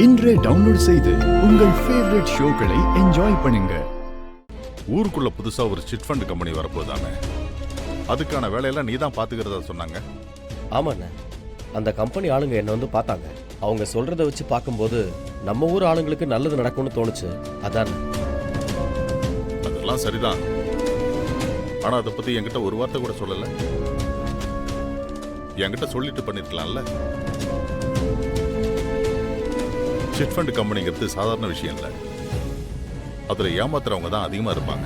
இன்றே டவுன்லோட் செய்து உங்கள் ஃபேவரட் ஷோக்களை என்ஜாய் பண்ணுங்க. ஊருக்குள்ள புதுசா ஒரு சிட் ஃபண்ட் கம்பெனி வரப்போதானே, அதுக்கான வேலையெல்லாம் நீ தான் பாத்துக்கிறதா சொன்னாங்க. ஆமாண்ணே, அந்த கம்பெனி ஆளுங்க என்ன வந்து பார்த்தாங்க. அவங்க சொல்றத வச்சு பார்க்கும்போது நம்ம ஊர் ஆளுங்களுக்கு நல்லது நடக்கும்னு தோணுச்சு. அதான். அதெல்லாம் சரிதான், ஆனா அதை பத்தி என்கிட்ட ஒரு வார்த்தை கூட சொல்லல. என்கிட்ட சொல்லிட்டு பண்ணிருக்கலாம்ல. சிட் ஃபண்ட் கம்பெனிங்கிறது சாதாரண விஷயம் இல்லை, அதுல ஏமாத்துறவங்க தான் அதிகமா இருப்பாங்க.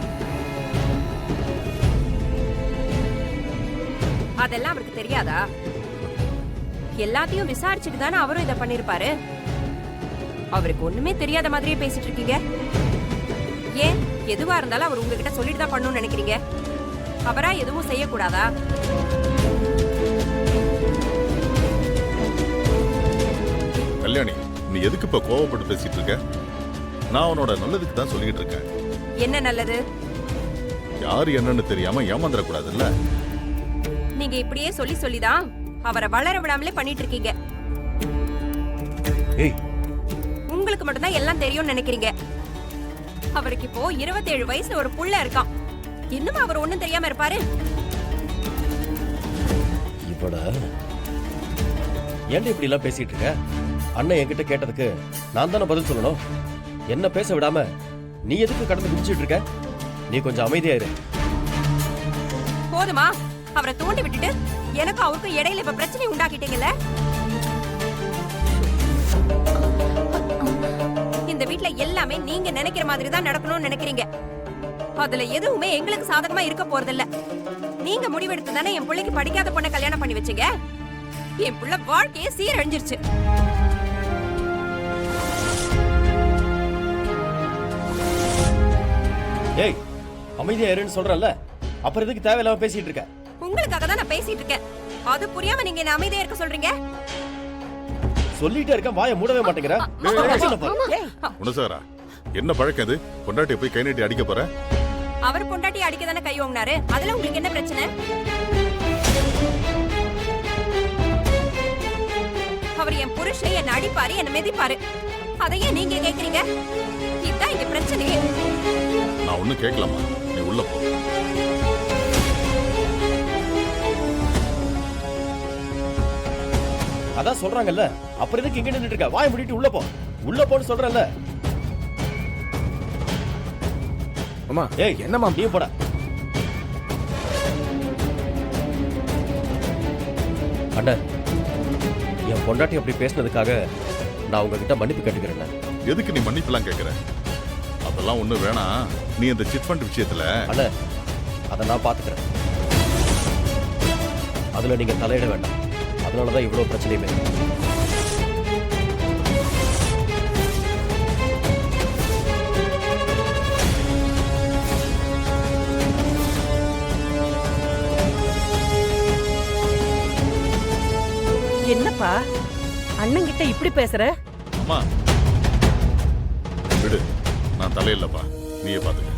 அதெல்லாம் அவருக்கு தெரியாதா? எல்லாத்தையும் விசாரிச்சுட்டு தானே அவரும் இதை பண்ணிருப்பாரு. அவருக்கு ஒண்ணுமே தெரியாத மாதிரியே பேசிட்டு இருக்கீங்க. ஏன் எதுவா இருந்தாலும் அவர் உங்ககிட்ட சொல்லிட்டு தான் பண்ணணும்னு நினைக்கிறீங்க? அவரா எதுவும் செய்யக்கூடாதா? கல்யாணி, நீ எதுக்கு இப்ப கோவப்பட்டு பேசிட்டு இருக்க? நான் அவனோட நல்லதுக்கு தான் சொல்லிட்டு இருக்கேன். என்ன நல்லது? யாரு என்னன்னு தெரியாம ஏமாந்துடக்கூடாதுல்ல. நீங்க இப்படியே சொல்லி சொல்லிதான் அவரை வளர விடாமலே பண்ணிட்டு இருக்கீங்க. ஏய், உங்களுக்கு மட்டும்தான் எல்லாம் தெரியும்னு நினைக்கிறீங்க. அவருக்கு இப்போ 27 வயசுல ஒரு புள்ள இருக்கான். இன்னும் அவர் ஒண்ணும் தெரியாம இருப்பாரு? இவட ஏன்டா இப்படி எல்லாம் பேசிட்டு இருக்க? அண்ணன் என்கிட்ட கேட்டதுக்கு நான் தானே பதில் சொல்லணும். என்ன பேச விடாம நீ எதுக்கு கடந்து குடிச்சிட்டு இருக்க? நீ கொஞ்சம் அமைதியா இரு. போதுமா? அவரை தூண்டி விட்டுட்டு எனக்கு அவருக்கும் இடையில இப்ப பிரச்சனை உண்டாக்கிட்டீங்கல்ல. இந்த வீட்ல எல்லாமே நீங்க நினைக்கிற மாதிரி தான் நடக்கணும்னு நினைக்கிறீங்க. அதுல எதுவுமே எங்களுக்கு சாதகமா இருக்க போறதில்ல. நீங்க முடிவெடுத்து தானே என் பிள்ளைக்கு படிக்காத பொண்ணை கல்யாணம் பண்ணி வச்சீங்க. என் பிள்ளை வாழ்க்கையே சீரழிஞ்சிருச்சு. ஏய், அமைதியா இருன்னு சொல்றல, அப்புறம் எதுக்கு தேவையில்லாம பேசிட்டு இருக்க? உங்களுக்காக தான் நான் பேசிட்டு இருக்கேன். அது புரியாம நீங்க என்ன அமைதியா இருக்க சொல்றீங்க? சொல்லிட்டே இருக்க, வாயை மூடவே மாட்டேங்கிற. குணசாரா, என்ன பழக்கம் இது? பொண்டாட்டி போய் கை நீட்டி அடிக்க போற? அவர் பொண்டாட்டி அடிக்க தானே கை ஓங்கினாரு. அதுல உங்களுக்கு என்ன பிரச்சனை? அவர் என் புருஷன் என்ன அடிப்பாரு, என்ன மிதிப்பாரு. அதையே நீங்க கேக்குறீங்க? இதான் இங்க பிரச்சனையே. நான் ஒண்ணும் கேட்கலாமா? நீ உள்ள போ. அதான் சொல்றாங்கல்ல, அப்புறம் எதுக்கு இங்க நின்னுட்டு இருக்க? வாயை மூடிட்டு உள்ள போ. உள்ள போன்னு சொல்றல. அம்மா, ஏய், என்னம்மா நீ போடா. அண்ணன், என் பொண்டாட்டி அப்படி பேசினதுக்காக நான் உங்ககிட்ட மன்னிப்பு கேட்டுக்கிறேன். எதுக்கு நீ மன்னிப்புலாம் கேட்கிற? அதெல்லாம் ஒண்ணு வேணாம். நீ இந்த சிட் ஃபண்ட் விஷயத்துல அண்ணன், அதை நான் பாத்துக்கிறேன். அதுல நீங்க தலையிட வேண்டாம். அதனாலதான் இவ்வளவு பிரச்சனையுமே. என்னப்பா அண்ணன் கிட்ட இப்படி பேசுற? அம்மா விடு, நான் தலையில்லப்பா, நீயே பாத்துக்க.